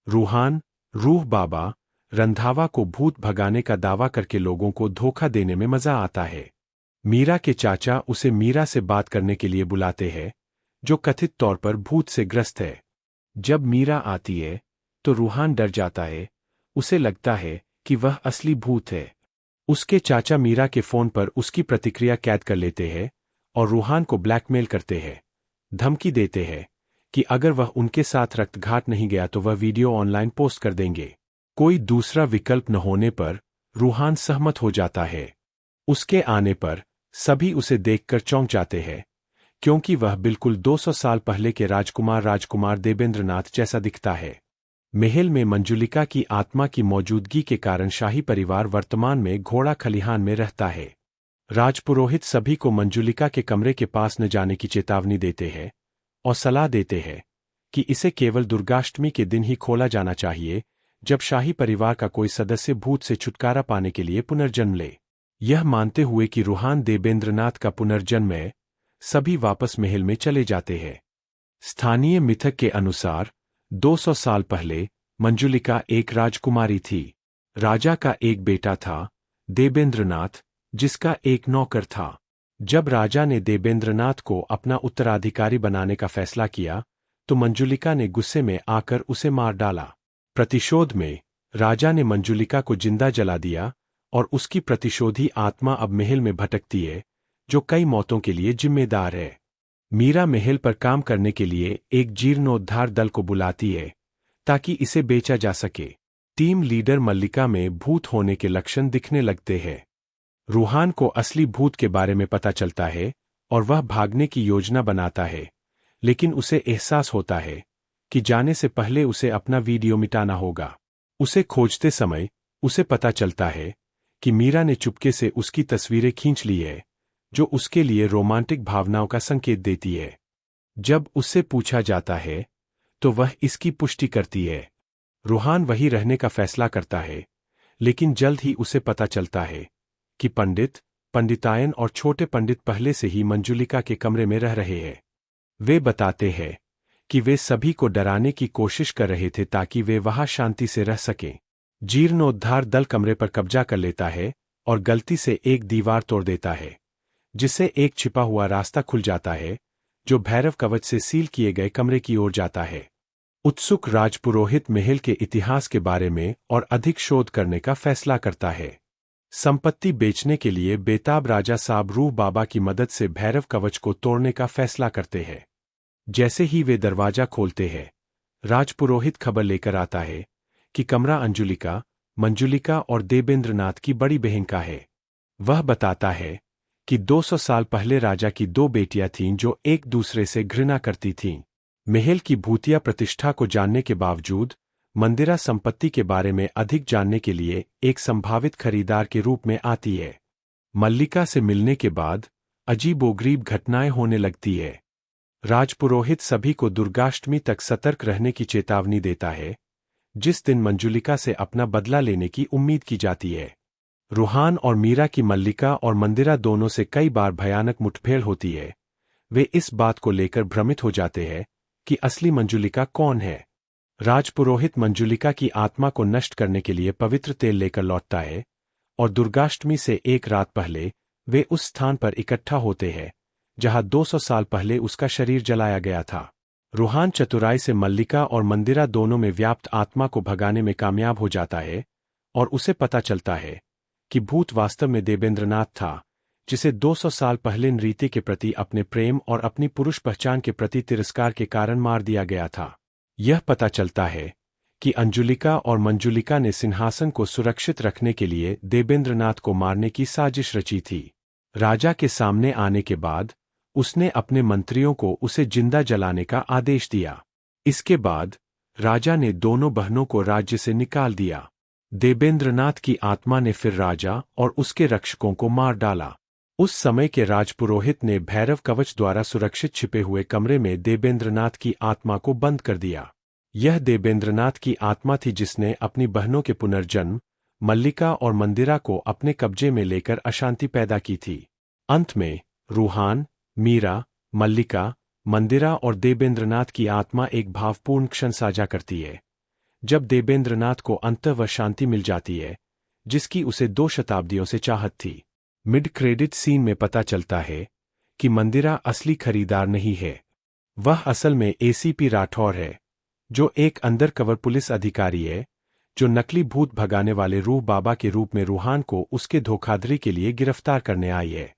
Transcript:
रूहान, रूह बाबा, रंधावा को भूत भगाने का दावा करके लोगों को धोखा देने में मजा आता है। मीरा के चाचा उसे मीरा से बात करने के लिए बुलाते हैं, जो कथित तौर पर भूत से ग्रस्त है। जब मीरा आती है, तो रूहान डर जाता है। उसे लगता है कि वह असली भूत है। उसके चाचा मीरा के फोन पर उसकी प्रतिक्रिया कैद कर लेते हैं और रूहान को ब्लैकमेल करते हैं। धमकी देते हैं कि अगर वह उनके साथ रक्तघात नहीं गया तो वह वीडियो ऑनलाइन पोस्ट कर देंगे। कोई दूसरा विकल्प न होने पर रूहान सहमत हो जाता है। उसके आने पर सभी उसे देखकर चौंक जाते हैं, क्योंकि वह बिल्कुल 200 साल पहले के राजकुमार देवेंद्रनाथ जैसा दिखता है। महल में मंजुलिका की आत्मा की मौजूदगी के कारण शाही परिवार वर्तमान में घोड़ा खलिहान में रहता है। राजपुरोहित सभी को मंजुलिका के कमरे के पास न जाने की चेतावनी देते हैं और सलाह देते हैं कि इसे केवल दुर्गाष्टमी के दिन ही खोला जाना चाहिए, जब शाही परिवार का कोई सदस्य भूत से छुटकारा पाने के लिए पुनर्जन्म ले। यह मानते हुए कि रूहान देवेंद्रनाथ का पुनर्जन्म है, सभी वापस महल में चले जाते हैं। स्थानीय मिथक के अनुसार 200 साल पहले मंजुलिका एक राजकुमारी थी। राजा का एक बेटा था, देवेंद्रनाथ, जिसका एक नौकर था। जब राजा ने देवेंद्रनाथ को अपना उत्तराधिकारी बनाने का फैसला किया, तो मंजुलिका ने गुस्से में आकर उसे मार डाला। प्रतिशोध में राजा ने मंजुलिका को जिंदा जला दिया और उसकी प्रतिशोधी आत्मा अब महल में भटकती है, जो कई मौतों के लिए जिम्मेदार है। मीरा महल पर काम करने के लिए एक जीर्णोद्धार दल को बुलाती है, ताकि इसे बेचा जा सके। टीम लीडर मल्लिका में भूत होने के लक्षण दिखने लगते हैं। रूहान को असली भूत के बारे में पता चलता है और वह भागने की योजना बनाता है, लेकिन उसे एहसास होता है कि जाने से पहले उसे अपना वीडियो मिटाना होगा। उसे खोजते समय उसे पता चलता है कि मीरा ने चुपके से उसकी तस्वीरें खींच ली है, जो उसके लिए रोमांटिक भावनाओं का संकेत देती है। जब उससे पूछा जाता है, तो वह इसकी पुष्टि करती है। रूहान वहीं रहने का फैसला करता है, लेकिन जल्द ही उसे पता चलता है कि पंडित, पंडितायन और छोटे पंडित पहले से ही मंजुलिका के कमरे में रह रहे हैं। वे बताते हैं कि वे सभी को डराने की कोशिश कर रहे थे ताकि वे वहां शांति से रह सकें। जीर्णोद्धार दल कमरे पर कब्जा कर लेता है और गलती से एक दीवार तोड़ देता है, जिससे एक छिपा हुआ रास्ता खुल जाता है, जो भैरव कवच से सील किए गए कमरे की ओर जाता है। उत्सुक राजपुरोहित महल के इतिहास के बारे में और अधिक शोध करने का फैसला करता है। संपत्ति बेचने के लिए बेताब राजा साहब रूह बाबा की मदद से भैरव कवच को तोड़ने का फैसला करते हैं। जैसे ही वे दरवाजा खोलते हैं, राजपुरोहित खबर लेकर आता है कि कमरा अंजुलिका, मंजुलिका और देवेंद्रनाथ की बड़ी बहन का है। वह बताता है कि 200 साल पहले राजा की 2 बेटियां थीं जो एक दूसरे से घृणा करती थीं। महल की भूतिया प्रतिष्ठा को जानने के बावजूद मंदिरा संपत्ति के बारे में अधिक जानने के लिए एक संभावित खरीदार के रूप में आती है। मल्लिका से मिलने के बाद अजीबोगरीब घटनाएं होने लगती है। राजपुरोहित सभी को दुर्गाष्टमी तक सतर्क रहने की चेतावनी देता है, जिस दिन मंजुलिका से अपना बदला लेने की उम्मीद की जाती है। रूहान और मीरा की मल्लिका और मंदिरा दोनों से कई बार भयानक मुठभेड़ होती है। वे इस बात को लेकर भ्रमित हो जाते हैं कि असली मंजुलिका कौन है। राजपुरोहित मंजुलिका की आत्मा को नष्ट करने के लिए पवित्र तेल लेकर लौटता है और दुर्गाष्टमी से एक रात पहले वे उस स्थान पर इकट्ठा होते हैं जहां 200 साल पहले उसका शरीर जलाया गया था। रूहान चतुराई से मल्लिका और मंदिरा दोनों में व्याप्त आत्मा को भगाने में कामयाब हो जाता है और उसे पता चलता है कि भूत वास्तव में देवेंद्रनाथ था, जिसे 200 साल पहले नृत्य के प्रति अपने प्रेम और अपनी पुरुष पहचान के प्रति तिरस्कार के कारण मार दिया गया था। यह पता चलता है कि अंजुलिका और मंजुलिका ने सिंहासन को सुरक्षित रखने के लिए देवेंद्रनाथ को मारने की साजिश रची थी। राजा के सामने आने के बाद उसने अपने मंत्रियों को उसे जिंदा जलाने का आदेश दिया। इसके बाद राजा ने दोनों बहनों को राज्य से निकाल दिया। देवेंद्रनाथ की आत्मा ने फिर राजा और उसके रक्षकों को मार डाला। उस समय के राजपुरोहित ने भैरव कवच द्वारा सुरक्षित छिपे हुए कमरे में देवेंद्रनाथ की आत्मा को बंद कर दिया। यह देवेंद्रनाथ की आत्मा थी जिसने अपनी बहनों के पुनर्जन्म, मल्लिका और मंदिरा को अपने कब्जे में लेकर अशांति पैदा की थी। अंत में रूहान, मीरा, मल्लिका, मंदिरा और देवेंद्रनाथ की आत्मा एक भावपूर्ण क्षण साझा करती है, जब देवेंद्रनाथ को अंततः वह शांति मिल जाती है जिसकी उसे 2 शताब्दियों से चाहत थी। मिड क्रेडिट सीन में पता चलता है कि मंदिरा असली खरीदार नहीं है। वह असल में एसीपी राठौर है, जो एक अंडरकवर पुलिस अधिकारी है जो नकली भूत भगाने वाले रूह बाबा के रूप में रूहान को उसके धोखाधड़ी के लिए गिरफ्तार करने आई है।